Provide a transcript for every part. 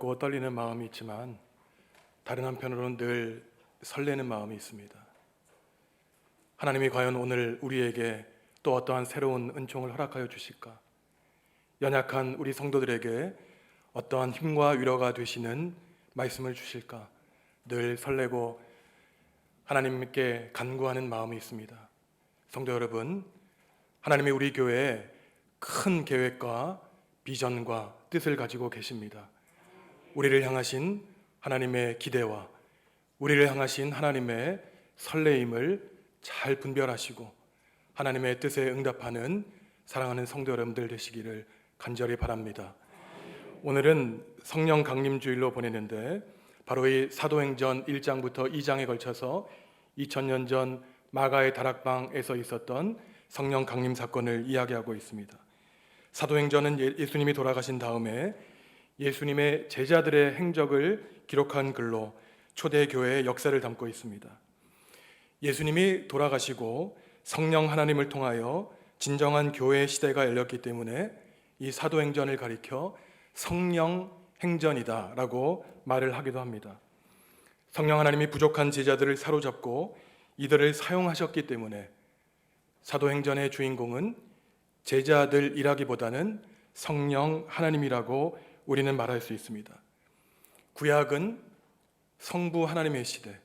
두렵고 떨리는 마음이 있지만 다른 한편으로는 늘 설레는 마음이 있습니다. 하나님이 과연 오늘 우리에게 또 어떠한 새로운 은총을 허락하여 주실까? 연약한 우리 성도들에게 어떠한 힘과 위로가 되시는 말씀을 주실까? 늘 설레고 하나님께 간구하는 마음이 있습니다. 성도 여러분, 하나님이 우리 교회에 큰 계획과 비전과 뜻을 가지고 계십니다. 우리를 향하신 하나님의 기대와 우리를 향하신 하나님의 설레임을 잘 분별하시고 하나님의 뜻에 응답하는 사랑하는 성도 여러분들 되시기를 간절히 바랍니다. 오늘은 성령 강림 주일로 보내는데 바로 이 사도행전 1장부터 2장에 걸쳐서 2000년 전 마가의 다락방에서 있었던 성령 강림 사건을 이야기하고 있습니다. 사도행전은 예수님이 돌아가신 다음에 예수님의 제자들의 행적을 기록한 글로 초대교회의 역사를 담고 있습니다. 예수님이 돌아가시고 성령 하나님을 통하여 진정한 교회의 시대가 열렸기 때문에 이 사도행전을 가리켜 성령 행전이다 라고 말을 하기도 합니다. 성령 하나님이 부족한 제자들을 사로잡고 이들을 사용하셨기 때문에 사도행전의 주인공은 제자들이라기보다는 성령 하나님이라고 우리는 말할 수 있습니다. 구약은 성부 하나님의 시대,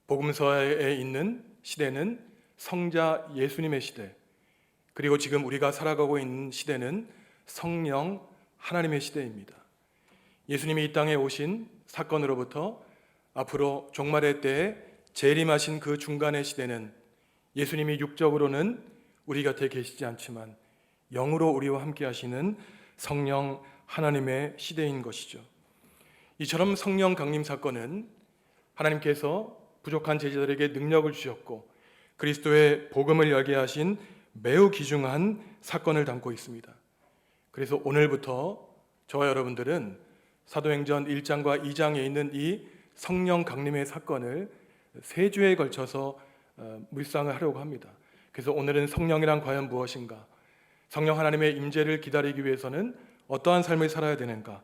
복음서에 있는 시대는 성자 예수님의 시대, 그리고 지금 우리가 살아가고 있는 시대는 성령 하나님의 시대입니다. 예수님이 이 땅에 오신 사건으로부터 앞으로 종말의 때에 재림하신 그 중간의 시대는 예수님이 육적으로는 우리 곁에 계시지 않지만 영으로 우리와 함께 하시는 성령 하나님의 시대인 것이죠. 이처럼 성령 강림 사건은 하나님께서 부족한 제자들에게 능력을 주셨고 그리스도의 복음을 열게 하신 매우 귀중한 사건을 담고 있습니다. 그래서 오늘부터 저와 여러분들은 사도행전 1장과 2장에 있는 이 성령 강림의 사건을 3주에 걸쳐서 묵상을 하려고 합니다. 그래서 오늘은 성령이란 과연 무엇인가? 성령 하나님의 임재를 기다리기 위해서는 어떠한 삶을 살아야 되는가?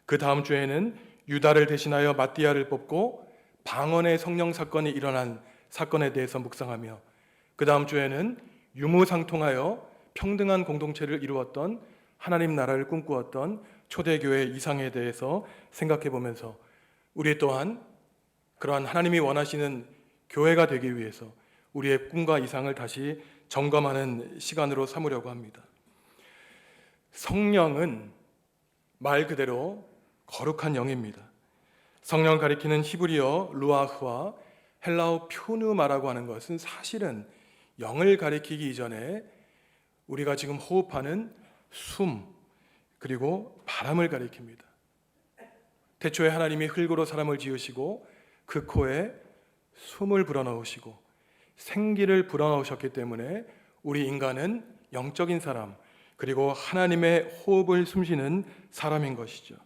그 다음 주에는 유다를 대신하여 마띠아를 뽑고 방언의 성령 사건이 일어난 사건에 대해서 묵상하며 그 다음 주에는 유무상통하여 평등한 공동체를 이루었던 하나님 나라를 꿈꾸었던 초대교회 이상에 대해서 생각해 보면서 우리 또한 그러한 하나님이 원하시는 교회가 되기 위해서 우리의 꿈과 이상을 다시 점검하는 시간으로 삼으려고 합니다. 성령은 말 그대로 거룩한 영입니다. 성령 가리키는 히브리어 루아흐와 헬라어 퓨누마라고 하는 것은 사실은 영을 가리키기 이전에 우리가 지금 호흡하는 숨 그리고 바람을 가리킵니다. 태초에 하나님이 흙으로 사람을 지으시고 그 코에 숨을 불어넣으시고 생기를 불어넣으셨기 때문에 우리 인간은 영적인 사람 그리고 하나님의 호흡을 숨쉬는 사람인 것이죠.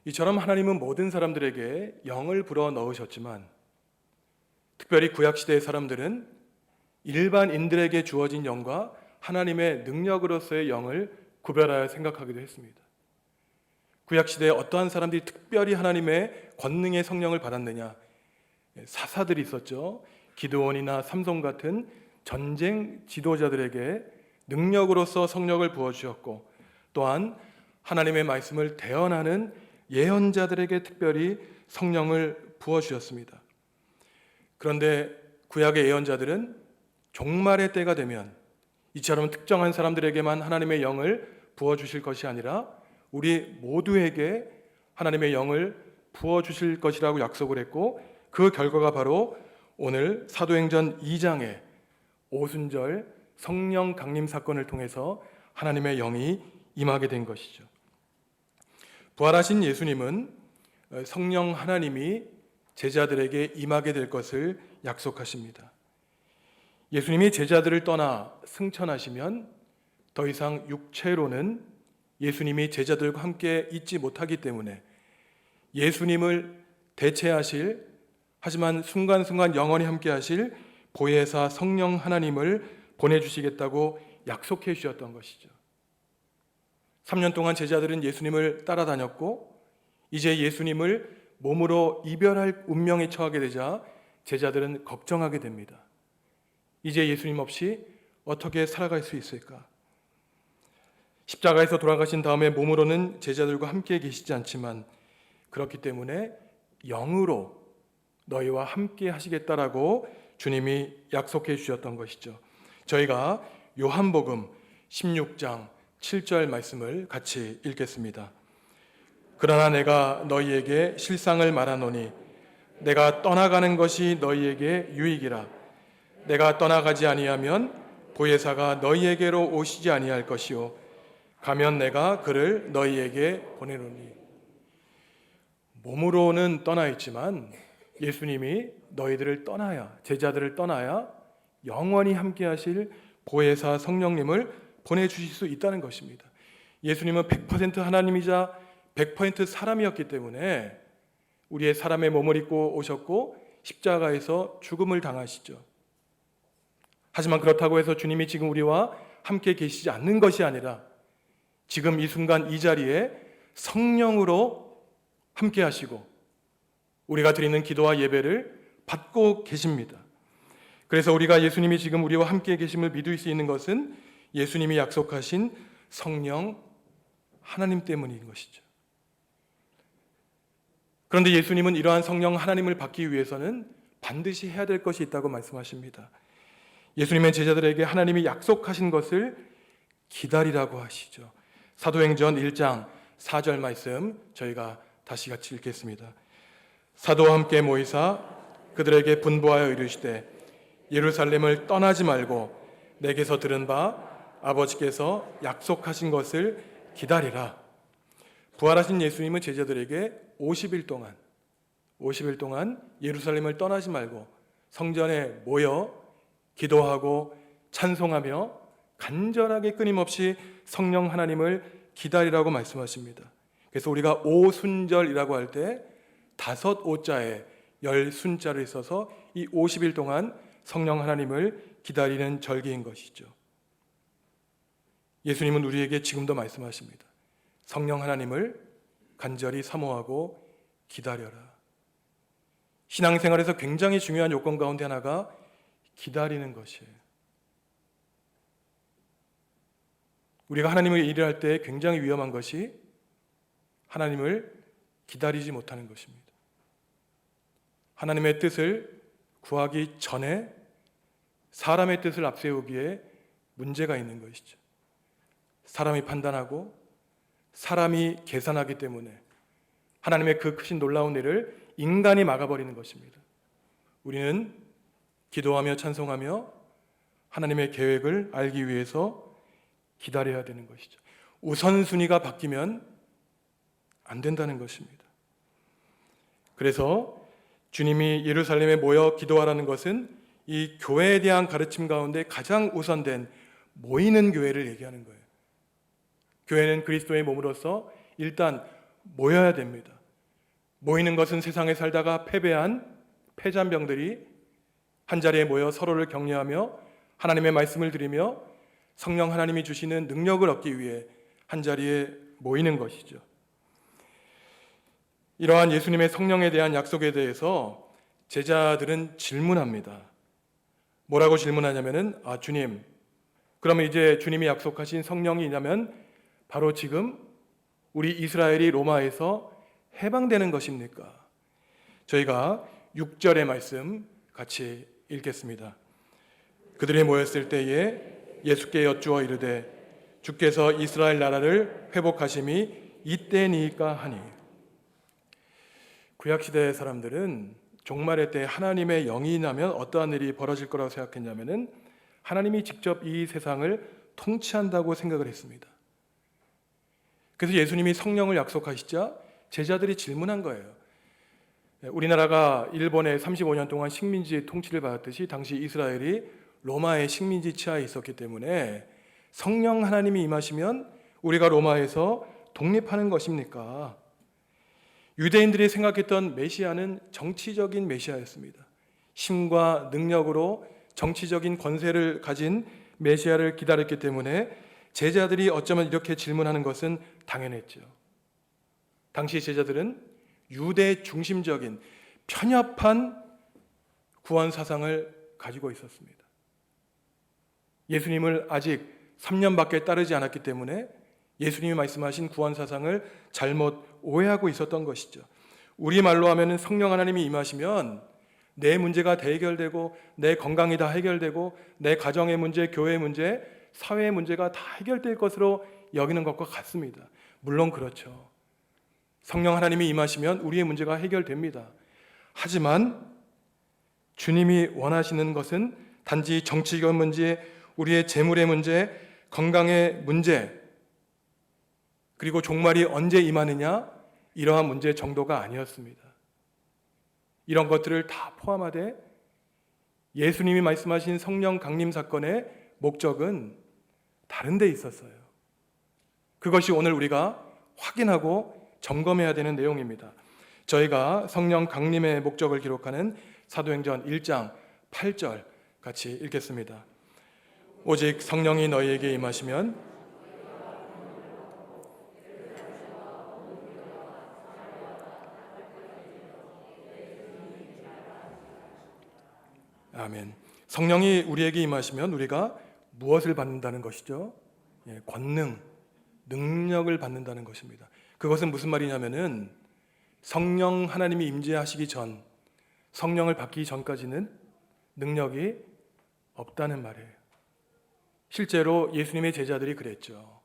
이처럼 하나님은 모든 사람들에게 영을 불어넣으셨지만 특별히 구약시대의 사람들은 일반인들에게 주어진 영과 하나님의 능력으로서의 영을 구별하여 생각하기도 했습니다. 구약시대에 어떠한 사람들이 특별히 하나님의 권능의 성령을 받았느냐? 사사들이 있었죠. 기드온이나 삼손 같은 전쟁 지도자들에게 능력으로서 성령을 부어주셨고 또한 하나님의 말씀을 대언하는 예언자들에게 특별히 성령을 부어주셨습니다. 그런데 구약의 예언자들은 종말의 때가 되면 이처럼 특정한 사람들에게만 하나님의 영을 부어주실 것이 아니라 우리 모두에게 하나님의 영을 부어주실 것이라고 약속을 했고 그 결과가 바로 오늘 사도행전 2장의 오순절 성령 강림 사건을 통해서 하나님의 영이 임하게 된 것이죠. 부활하신 예수님은 성령 하나님이 제자들에게 임하게 될 것을 약속하십니다. 예수님이 제자들을 떠나 승천하시면 더 이상 육체로는 예수님이 제자들과 함께 있지 못하기 때문에 예수님을 대체하실 하지만 순간순간 영원히 함께 하실 보혜사 성령 하나님을 보내주시겠다고 약속해 주셨던 것이죠. 3년 동안 제자들은 예수님을 따라다녔고 이제 예수님을 몸으로 이별할 운명에 처하게 되자 제자들은 걱정하게 됩니다. 이제 예수님 없이 어떻게 살아갈 수 있을까? 십자가에서 돌아가신 다음에 몸으로는 제자들과 함께 계시지 않지만 그렇기 때문에 영으로 너희와 함께 하시겠다라고 주님이 약속해 주셨던 것이죠. 저희가 요한복음 16장 7절 말씀을 같이 읽겠습니다. 그러나 내가 너희에게 실상을 말하노니 내가 떠나가는 것이 너희에게 유익이라. 내가 떠나가지 아니하면 보혜사가 너희에게로 오시지 아니할 것이요 가면 내가 그를 너희에게 보내노니. 몸으로는 떠나 있지만 예수님이 너희들을 떠나야, 제자들을 떠나야 영원히 함께 하실 보혜사 성령님을 보내주실 수 있다는 것입니다. 예수님은 100% 하나님이자 100% 사람이었기 때문에 우리의 사람의 몸을 입고 오셨고 십자가에서 죽음을 당하시죠. 하지만 그렇다고 해서 주님이 지금 우리와 함께 계시지 않는 것이 아니라 지금 이 순간 이 자리에 성령으로 함께 하시고 우리가 드리는 기도와 예배를 받고 계십니다. 그래서 우리가 예수님이 지금 우리와 함께 계심을 믿을 수 있는 것은 예수님이 약속하신 성령 하나님 때문인 것이죠. 그런데 예수님은 이러한 성령 하나님을 받기 위해서는 반드시 해야 될 것이 있다고 말씀하십니다. 예수님은 제자들에게 하나님이 약속하신 것을 기다리라고 하시죠. 사도행전 1장 4절 말씀 저희가 다시 같이 읽겠습니다. 사도와 함께 모이사 그들에게 분부하여 이르시되 예루살렘을 떠나지 말고 내게서 들은 바 아버지께서 약속하신 것을 기다리라. 부활하신 예수님은 제자들에게 50일 동안 예루살렘을 떠나지 말고 성전에 모여 기도하고 찬송하며 간절하게 끊임없이 성령 하나님을 기다리라고 말씀하십니다. 그래서 우리가 오순절이라고 할 때 5오자에 10순자를 써서 이 50일 동안 성령 하나님을 기다리는 절기인 것이죠. 예수님은 우리에게 지금도 말씀하십니다. 성령 하나님을 간절히 사모하고 기다려라. 신앙생활에서 굉장히 중요한 요건 가운데 하나가 기다리는 것이에요. 우리가 하나님을 일할 때 굉장히 위험한 것이 하나님을 기다리지 못하는 것입니다. 하나님의 뜻을 구하기 전에 사람의 뜻을 앞세우기에 문제가 있는 것이죠. 사람이 판단하고 사람이 계산하기 때문에 하나님의 그 크신 놀라운 일을 인간이 막아버리는 것입니다. 우리는 기도하며 찬송하며 하나님의 계획을 알기 위해서 기다려야 되는 것이죠. 우선순위가 바뀌면 안 된다는 것입니다. 그래서 주님이 예루살렘에 모여 기도하라는 것은 이 교회에 대한 가르침 가운데 가장 우선된 모이는 교회를 얘기하는 거예요. 교회는 그리스도의 몸으로서 일단 모여야 됩니다. 모이는 것은 세상에 살다가 패배한 패잔병들이 한자리에 모여 서로를 격려하며 하나님의 말씀을 드리며 성령 하나님이 주시는 능력을 얻기 위해 한자리에 모이는 것이죠. 이러한 예수님의 성령에 대한 약속에 대해서 제자들은 질문합니다. 뭐라고 질문하냐면은 주님, 그러면 이제 주님이 약속하신 성령이 있냐면 바로 지금 우리 이스라엘이 로마에서 해방되는 것입니까? 저희가 6절의 말씀 같이 읽겠습니다. 그들이 모였을 때에 예수께 여쭈어 이르되 주께서 이스라엘 나라를 회복하심이 이때니까 하니. 구약시대의 사람들은 종말의 때 하나님의 영이 나면 어떠한 일이 벌어질 거라고 생각했냐면은 하나님이 직접 이 세상을 통치한다고 생각을 했습니다. 그래서 예수님이 성령을 약속하시자 제자들이 질문한 거예요. 우리나라가 일본의 35년 동안 식민지 통치를 받았듯이 당시 이스라엘이 로마의 식민지 치하에 있었기 때문에 성령 하나님이 임하시면 우리가 로마에서 독립하는 것입니까? 유대인들이 생각했던 메시아는 정치적인 메시아였습니다. 힘과 능력으로 정치적인 권세를 가진 메시아를 기다렸기 때문에 제자들이 어쩌면 이렇게 질문하는 것은 당연했죠. 당시 제자들은 유대 중심적인 편협한 구원 사상을 가지고 있었습니다. 예수님을 아직 3년밖에 따르지 않았기 때문에 예수님이 말씀하신 구원 사상을 잘못 오해하고 있었던 것이죠. 우리말로 하면 성령 하나님이 임하시면 내 문제가 다 해결되고 내 건강이 다 해결되고 내 가정의 문제, 교회의 문제, 사회의 문제가 다 해결될 것으로 여기는 것과 같습니다. 물론 그렇죠. 성령 하나님이 임하시면 우리의 문제가 해결됩니다. 하지만 주님이 원하시는 것은 단지 정치적 문제, 우리의 재물의 문제, 건강의 문제, 그리고 종말이 언제 임하느냐, 이러한 문제 정도가 아니었습니다. 이런 것들을 다 포함하되 예수님이 말씀하신 성령 강림 사건의 목적은 다른 데 있었어요. 그것이 오늘 우리가 확인하고 점검해야 되는 내용입니다. 저희가 성령 강림의 목적을 기록하는 사도행전 1장 8절 같이 읽겠습니다. 오직 성령이 너희에게 임하시면 아멘. 성령이 우리에게 임하시면 우리가 무엇을 받는다는 것이죠? 권능, 능력을 받는다는 것입니다. 그것은 무슨 말이냐면은 성령 하나님이 임재하시기 전, 성령을 받기 전까지는 능력이 없다는 말이에요. 실제로 예수님의 제자들이 그랬죠.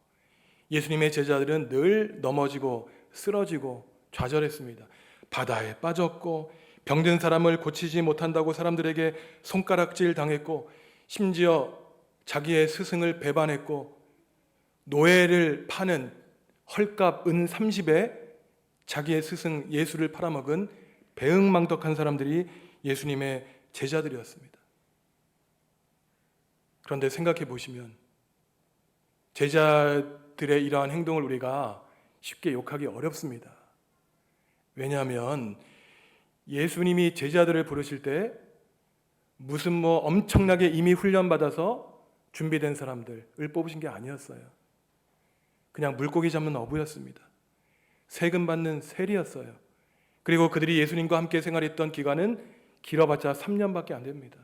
예수님의 제자들은 늘 넘어지고 쓰러지고 좌절했습니다. 바다에 빠졌고 병든 사람을 고치지 못한다고 사람들에게 손가락질 당했고 심지어 자기의 스승을 배반했고 노예를 파는 헐값 은 30에 자기의 스승 예수를 팔아먹은 배은망덕한 사람들이 예수님의 제자들이었습니다. 그런데 생각해 보시면 제자들의 이러한 행동을 우리가 쉽게 욕하기 어렵습니다. 왜냐하면 예수님이 제자들을 부르실 때 무슨 엄청나게 이미 훈련받아서 준비된 사람들을 뽑으신 게 아니었어요. 그냥 물고기 잡는 어부였습니다. 세금 받는 세리였어요. 그리고 그들이 예수님과 함께 생활했던 기간은 길어봤자 3년밖에 안 됩니다.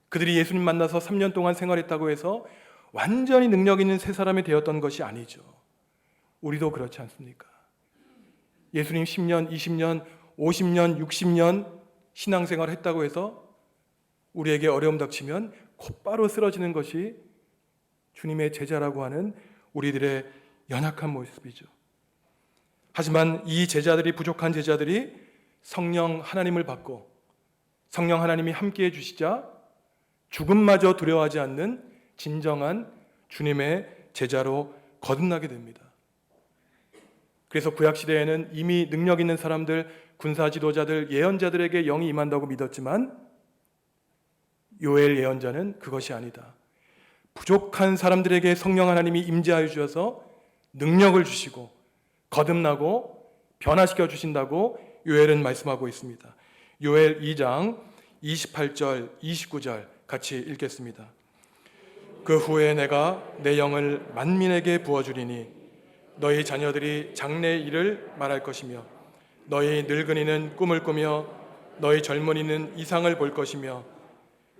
그들이 예수님 만나서 3년 동안 생활했다고 해서 완전히 능력 있는 새 사람이 되었던 것이 아니죠. 우리도 그렇지 않습니까? 예수님 10년, 20년, 50년, 60년 신앙생활을 했다고 해서 우리에게 어려움 닥치면 곧바로 쓰러지는 것이 주님의 제자라고 하는 우리들의 연약한 모습이죠. 하지만 이 제자들이, 부족한 제자들이 성령 하나님을 받고 성령 하나님이 함께해 주시자 죽음마저 두려워하지 않는 진정한 주님의 제자로 거듭나게 됩니다. 그래서 구약시대에는 이미 능력 있는 사람들, 군사 지도자들, 예언자들에게 영이 임한다고 믿었지만 요엘 예언자는 그것이 아니다. 부족한 사람들에게 성령 하나님이 임재하여 주셔서 능력을 주시고 거듭나고 변화시켜 주신다고 요엘은 말씀하고 있습니다. 요엘 2장 28절, 29절 같이 읽겠습니다. 그 후에 내가 내 영을 만민에게 부어주리니 너희 자녀들이 장래의 일을 말할 것이며 너희 늙은이는 꿈을 꾸며 너희 젊은이는 이상을 볼 것이며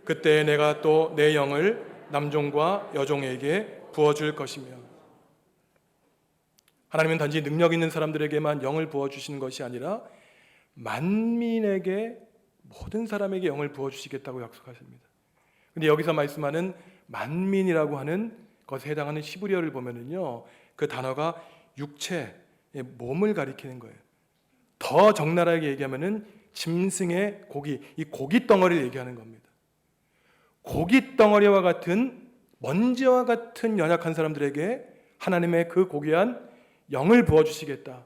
그때 내가 또 내 영을 남종과 여종에게 부어줄 것이며. 하나님은 단지 능력 있는 사람들에게만 영을 부어주시는 것이 아니라 만민에게, 모든 사람에게 영을 부어주시겠다고 약속하십니다. 근데 여기서 말씀하는 만민이라고 하는 것에 해당하는 히브리어를 보면은요, 그 단어가 육체의 몸을 가리키는 거예요. 더 적나라하게 얘기하면은 짐승의 고기, 이 고기 덩어리를 얘기하는 겁니다. 고기 덩어리와 같은, 먼지와 같은 연약한 사람들에게 하나님의 그 고귀한 영을 부어주시겠다.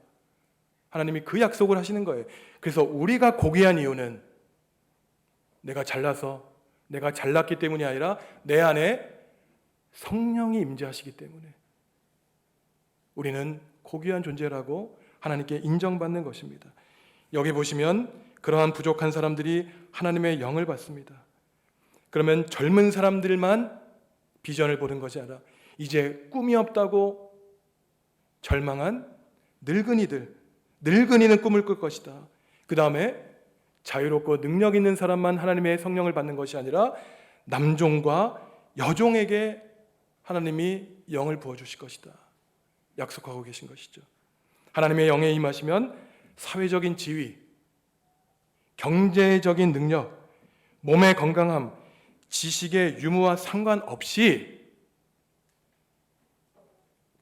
하나님이 그 약속을 하시는 거예요. 그래서 우리가 고귀한 이유는 내가 잘나서, 내가 잘났기 때문이 아니라 내 안에 성령이 임재하시기 때문에 우리는 고귀한 존재라고 하나님께 인정받는 것입니다. 여기 보시면 그러한 부족한 사람들이 하나님의 영을 받습니다. 그러면 젊은 사람들만 비전을 보는 것이 아니라 이제 꿈이 없다고 절망한 늙은이는 꿈을 꿀 것이다. 그 다음에 자유롭고 능력 있는 사람만 하나님의 성령을 받는 것이 아니라 남종과 여종에게 하나님이 영을 부어주실 것이다. 약속하고 계신 것이죠. 하나님의 영에 임하시면 사회적인 지위, 경제적인 능력, 몸의 건강함, 지식의 유무와 상관없이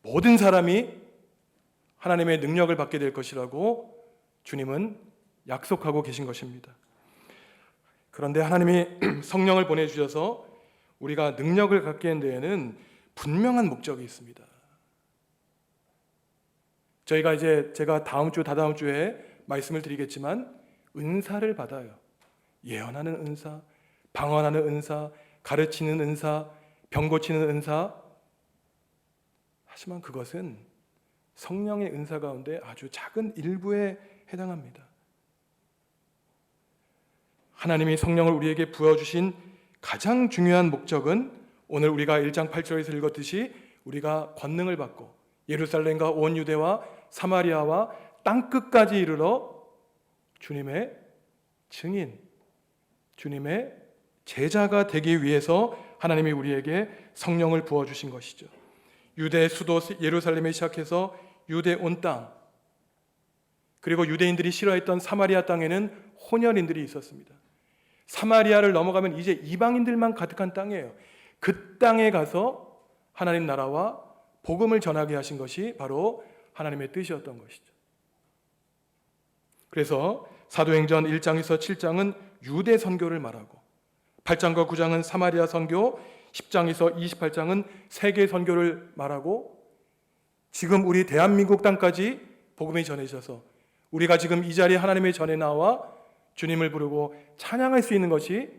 모든 사람이 하나님의 능력을 받게 될 것이라고 주님은 약속하고 계신 것입니다. 그런데 하나님이 성령을 보내주셔서 우리가 능력을 갖게 한 데에는 분명한 목적이 있습니다. 제가 다음 주, 다다음 주에 말씀을 드리겠지만 은사를 받아요. 예언하는 은사, 방언하는 은사, 가르치는 은사, 병 고치는 은사. 하지만 그것은 성령의 은사 가운데 아주 작은 일부에 해당합니다. 하나님이 성령을 우리에게 부어주신 가장 중요한 목적은 오늘 우리가 1장 8절에서 읽었듯이 우리가 권능을 받고 예루살렘과 온 유대와 사마리아와 땅끝까지 이르러 주님의 증인, 주님의 제자가 되기 위해서 하나님이 우리에게 성령을 부어주신 것이죠. 유대 수도 예루살렘에 시작해서 유대 온 땅, 그리고 유대인들이 싫어했던 사마리아 땅에는 혼혈인들이 있었습니다. 사마리아를 넘어가면 이제 이방인들만 가득한 땅이에요. 그 땅에 가서 하나님 나라와 복음을 전하게 하신 것이 바로 하나님의 뜻이었던 것이죠. 그래서 사도행전 1장에서 7장은 유대 선교를 말하고 8장과 9장은 사마리아 선교, 10장에서 28장은 세계 선교를 말하고 지금 우리 대한민국 땅까지 복음이 전해져서 우리가 지금 이 자리에 하나님의 전에 나와 주님을 부르고 찬양할 수 있는 것이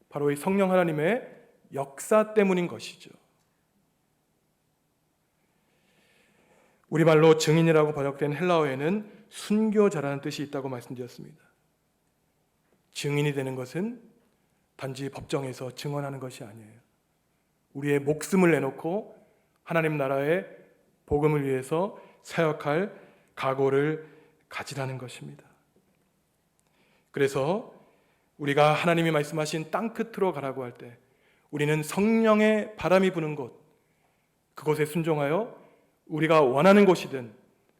바로 이 성령 하나님의 역사 때문인 것이죠. 우리말로 증인이라고 번역된 헬라어에는 순교자라는 뜻이 있다고 말씀드렸습니다. 증인이 되는 것은 단지 법정에서 증언하는 것이 아니에요. 우리의 목숨을 내놓고 하나님 나라의 복음을 위해서 사역할 각오를 가지라는 것입니다. 그래서 우리가 하나님이 말씀하신 땅끝으로 가라고 할 때 우리는 성령의 바람이 부는 곳, 그곳에 순종하여 우리가 원하는 곳이든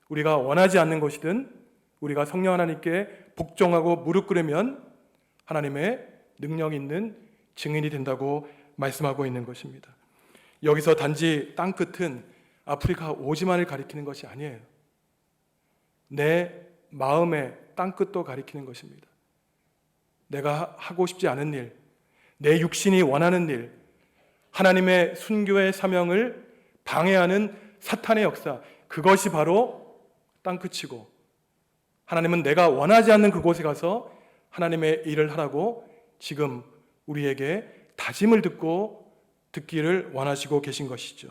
우리가 원하지 않는 곳이든 우리가 성령 하나님께 복종하고 무릎 꿇으면 하나님의 능력 있는 증인이 된다고 말씀하고 있는 것입니다. 여기서 단지 땅끝은 아프리카 오지만을 가리키는 것이 아니에요. 내 마음의 땅끝도 가리키는 것입니다. 내가 하고 싶지 않은 일, 내 육신이 원하는 일, 하나님의 순교의 사명을 방해하는 사탄의 역사, 그것이 바로 땅끝이고 하나님은 내가 원하지 않는 그곳에 가서 하나님의 일을 하라고 지금 우리에게 다짐을 듣기를 원하시고 계신 것이죠.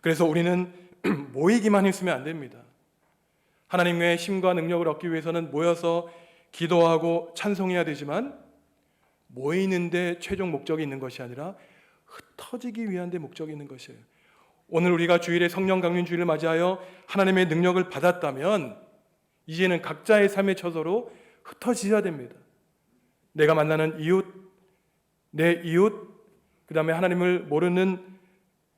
그래서 우리는 모이기만 했으면 안 됩니다. 하나님의 힘과 능력을 얻기 위해서는 모여서 기도하고 찬송해야 되지만 모이는데 최종 목적이 있는 것이 아니라 흩어지기 위한 데 목적이 있는 것이에요. 오늘 우리가 주일에 성령 강림 주일을 맞이하여 하나님의 능력을 받았다면 이제는 각자의 삶의 처소로 흩어지셔야 됩니다. 내가 만나는 이웃, 내 이웃, 그 다음에 하나님을 모르는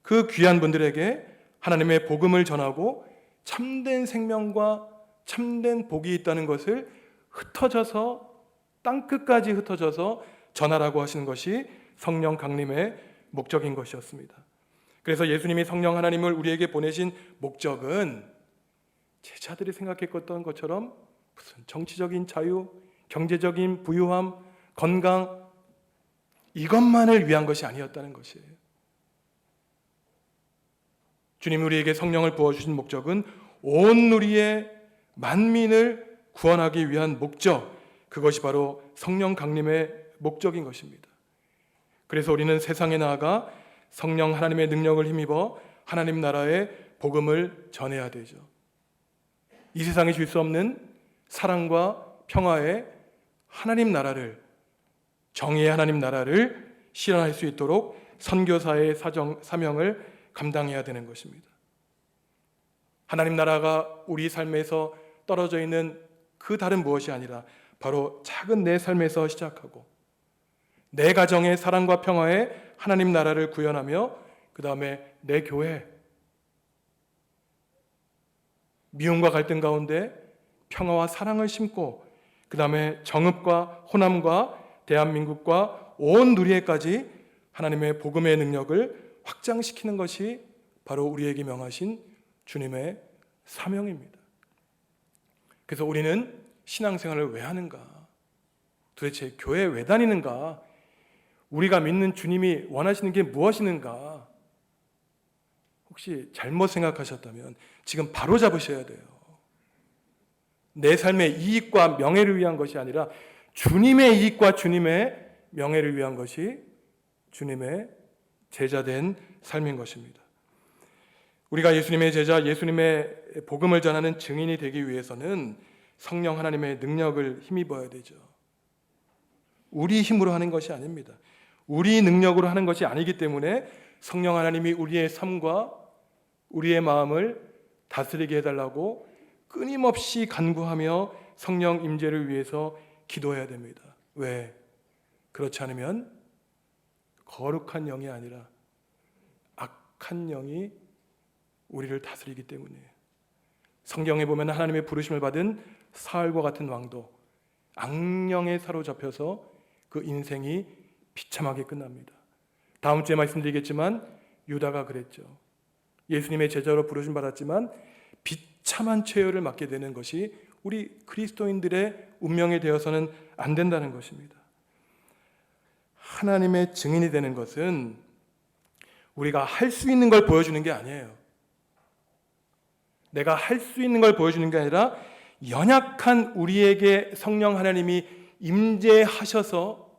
그 귀한 분들에게 하나님의 복음을 전하고 참된 생명과 참된 복이 있다는 것을 흩어져서 땅끝까지 흩어져서 전하라고 하시는 것이 성령 강림의 목적인 것이었습니다. 그래서 예수님이 성령 하나님을 우리에게 보내신 목적은 제자들이 생각했던 것처럼 무슨 정치적인 자유, 경제적인 부유함, 건강 이것만을 위한 것이 아니었다는 것이에요. 주님이 우리에게 성령을 부어주신 목적은 온 누리의 만민을 구원하기 위한 목적, 그것이 바로 성령 강림의 목적인 것입니다. 그래서 우리는 세상에 나아가 성령 하나님의 능력을 힘입어 하나님 나라의 복음을 전해야 되죠. 이 세상에 줄 수 없는 사랑과 평화의 하나님 나라를, 정의의 하나님 나라를 실현할 수 있도록 선교사의 사명을 감당해야 되는 것입니다. 하나님 나라가 우리 삶에서 떨어져 있는 그 다른 무엇이 아니라 바로 작은 내 삶에서 시작하고 내 가정의 사랑과 평화에 하나님 나라를 구현하며 그 다음에 내 교회, 미움과 갈등 가운데 평화와 사랑을 심고 그 다음에 정읍과 호남과 대한민국과 온 누리에까지 하나님의 복음의 능력을 확장시키는 것이 바로 우리에게 명하신 주님의 사명입니다. 그래서 우리는 신앙생활을 왜 하는가? 도대체 교회에 왜 다니는가? 우리가 믿는 주님이 원하시는 게 무엇이는가? 혹시 잘못 생각하셨다면 지금 바로 잡으셔야 돼요. 내 삶의 이익과 명예를 위한 것이 아니라 주님의 이익과 주님의 명예를 위한 것이 주님의 제자된 삶인 것입니다. 우리가 예수님의 제자, 예수님의 복음을 전하는 증인이 되기 위해서는 성령 하나님의 능력을 힘입어야 되죠. 우리 힘으로 하는 것이 아닙니다. 우리 능력으로 하는 것이 아니기 때문에 성령 하나님이 우리의 삶과 우리의 마음을 다스리게 해달라고 끊임없이 간구하며 성령 임재를 위해서 기도해야 됩니다. 왜? 그렇지 않으면 거룩한 영이 아니라 악한 영이 우리를 다스리기 때문이에요. 성경에 보면 하나님의 부르심을 받은 사울과 같은 왕도 악령에 사로잡혀서 그 인생이 비참하게 끝납니다. 다음 주에 말씀드리겠지만 유다가 그랬죠. 예수님의 제자로 부르심 받았지만 비참한 최후를 맞게 되는 것이 우리 그리스도인들의 운명이 되어서는 안 된다는 것입니다. 하나님의 증인이 되는 것은 우리가 할 수 있는 걸 보여주는 게 아니에요. 내가 할 수 있는 걸 보여주는 게 아니라 연약한 우리에게 성령 하나님이 임재하셔서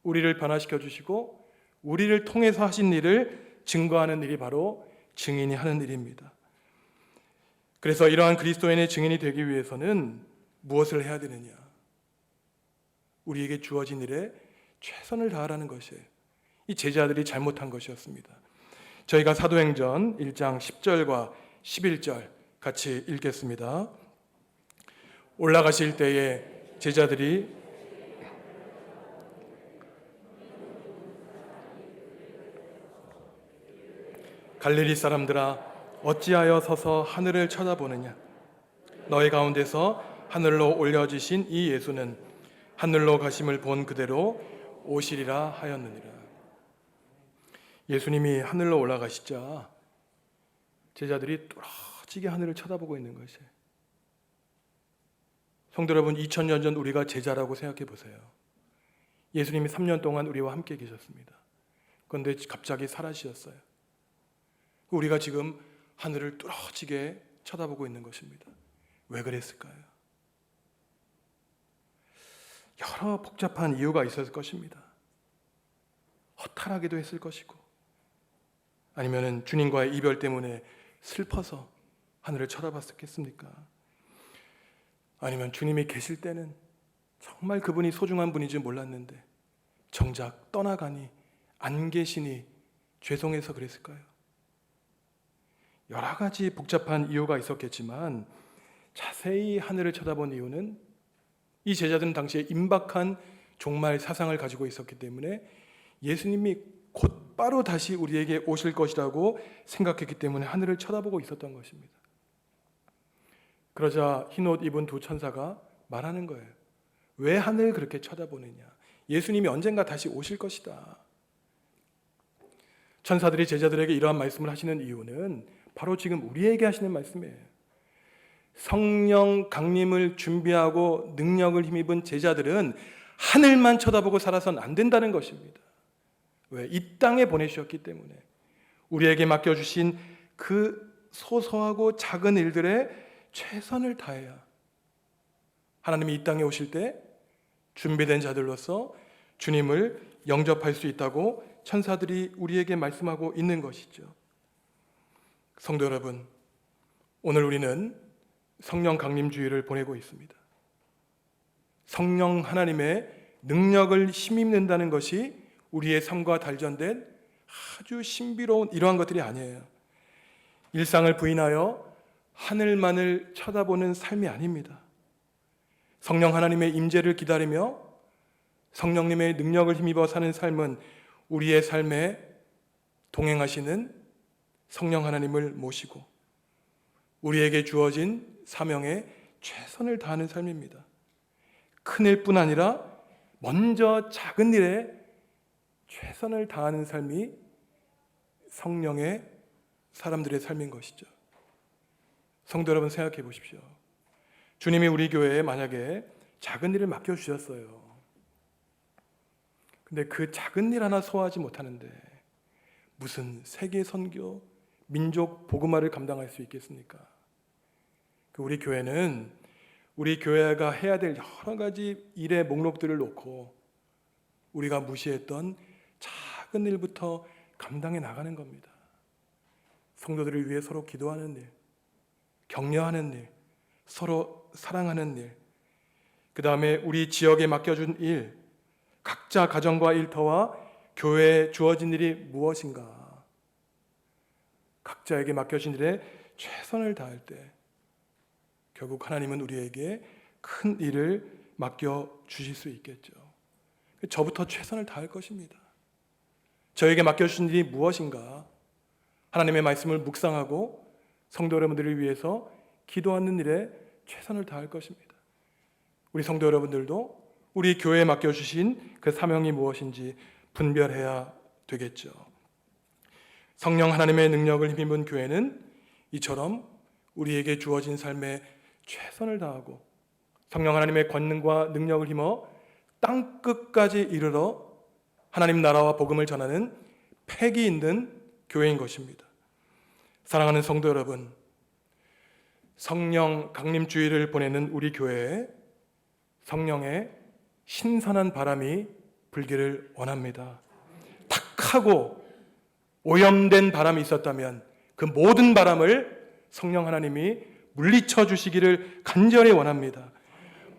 우리를 변화시켜 주시고 우리를 통해서 하신 일을 증거하는 일이 바로 증인이 하는 일입니다. 그래서 이러한 그리스도인의 증인이 되기 위해서는 무엇을 해야 되느냐? 우리에게 주어진 일에 최선을 다하라는 것이에요. 이 제자들이 잘못한 것이었습니다. 저희가 사도행전 1장 10절과 11절 같이 읽겠습니다. 올라가실 때에 제자들이 갈릴리 사람들아 어찌하여 서서 하늘을 쳐다보느냐? 너희 가운데서 하늘로 올려지신 이 예수는 하늘로 가심을 본 그대로 오시리라 하였느니라. 예수님이 하늘로 올라가시자 제자들이 뚫어지게 하늘을 쳐다보고 있는 것이에요. 성도 여러분, 2000년 전 우리가 제자라고 생각해 보세요. 예수님이 3년 동안 우리와 함께 계셨습니다. 그런데 갑자기 사라지셨어요. 우리가 지금 하늘을 뚫어지게 쳐다보고 있는 것입니다. 왜 그랬을까요? 여러 복잡한 이유가 있었을 것입니다. 허탈하기도 했을 것이고 아니면 주님과의 이별 때문에 슬퍼서 하늘을 쳐다봤겠습니까? 아니면 주님이 계실 때는 정말 그분이 소중한 분인지 몰랐는데 정작 떠나가니 안 계시니 죄송해서 그랬을까요? 여러 가지 복잡한 이유가 있었겠지만 자세히 하늘을 쳐다본 이유는 이 제자들은 당시에 임박한 종말 사상을 가지고 있었기 때문에 예수님이 곧바로 다시 우리에게 오실 것이라고 생각했기 때문에 하늘을 쳐다보고 있었던 것입니다. 그러자 흰옷 입은 두 천사가 말하는 거예요. 왜 하늘 그렇게 쳐다보느냐? 예수님이 언젠가 다시 오실 것이다. 천사들이 제자들에게 이러한 말씀을 하시는 이유는 바로 지금 우리에게 하시는 말씀이에요. 성령 강림을 준비하고 능력을 힘입은 제자들은 하늘만 쳐다보고 살아서는 안 된다는 것입니다. 왜? 이 땅에 보내주셨기 때문에 우리에게 맡겨주신 그 소소하고 작은 일들에 최선을 다해야 하나님이 이 땅에 오실 때 준비된 자들로서 주님을 영접할 수 있다고 천사들이 우리에게 말씀하고 있는 것이죠. 성도 여러분, 오늘 우리는 성령 강림 주일을 보내고 있습니다. 성령 하나님의 능력을 힘입는다는 것이 우리의 삶과 단련된 아주 신비로운 이러한 것들이 아니에요. 일상을 부인하여 하늘만을 쳐다보는 삶이 아닙니다. 성령 하나님의 임재를 기다리며 성령님의 능력을 힘입어 사는 삶은 우리의 삶에 동행하시는 성령 하나님을 모시고 우리에게 주어진 사명에 최선을 다하는 삶입니다. 큰 일뿐 아니라 먼저 작은 일에 최선을 다하는 삶이 성령의 사람들의 삶인 것이죠. 성도 여러분, 생각해 보십시오. 주님이 우리 교회에 만약에 작은 일을 맡겨주셨어요. 근데 그 작은 일 하나 소화하지 못하는데 무슨 세계 선교, 민족 복음화를 감당할 수 있겠습니까? 우리 교회는 우리 교회가 해야 될 여러 가지 일의 목록들을 놓고 우리가 무시했던 작은 일부터 감당해 나가는 겁니다. 성도들을 위해 서로 기도하는 일, 격려하는 일, 서로 사랑하는 일, 그 다음에 우리 지역에 맡겨준 일, 각자 가정과 일터와 교회에 주어진 일이 무엇인가? 각자에게 맡겨진 일에 최선을 다할 때 결국 하나님은 우리에게 큰 일을 맡겨주실 수 있겠죠. 저부터 최선을 다할 것입니다. 저에게 맡겨주신 일이 무엇인가? 하나님의 말씀을 묵상하고 성도 여러분들을 위해서 기도하는 일에 최선을 다할 것입니다. 우리 성도 여러분들도 우리 교회에 맡겨주신 그 사명이 무엇인지 분별해야 되겠죠. 성령 하나님의 능력을 힘입은 교회는 이처럼 우리에게 주어진 삶에 최선을 다하고 성령 하나님의 권능과 능력을 힘어 땅끝까지 이르러 하나님 나라와 복음을 전하는 패기 있는 교회인 것입니다. 사랑하는 성도 여러분, 성령 강림주의를 보내는 우리 교회에 성령의 신선한 바람이 불기를 원합니다. 탁하고 오염된 바람이 있었다면 그 모든 바람을 성령 하나님이 물리쳐 주시기를 간절히 원합니다.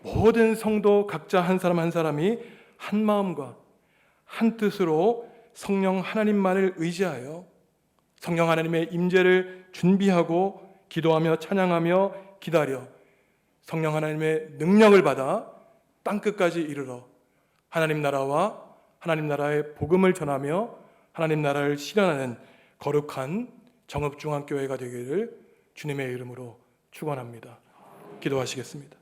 모든 성도 각자 한 사람 한 사람이 한 마음과 한 뜻으로 성령 하나님만을 의지하여 성령 하나님의 임재를 준비하고 기도하며 찬양하며 기다려 성령 하나님의 능력을 받아 땅끝까지 이르러 하나님 나라와 하나님 나라의 복음을 전하며 하나님 나라를 실현하는 거룩한 정읍중앙교회가 되기를 주님의 이름으로 축원합니다. 기도하시겠습니다.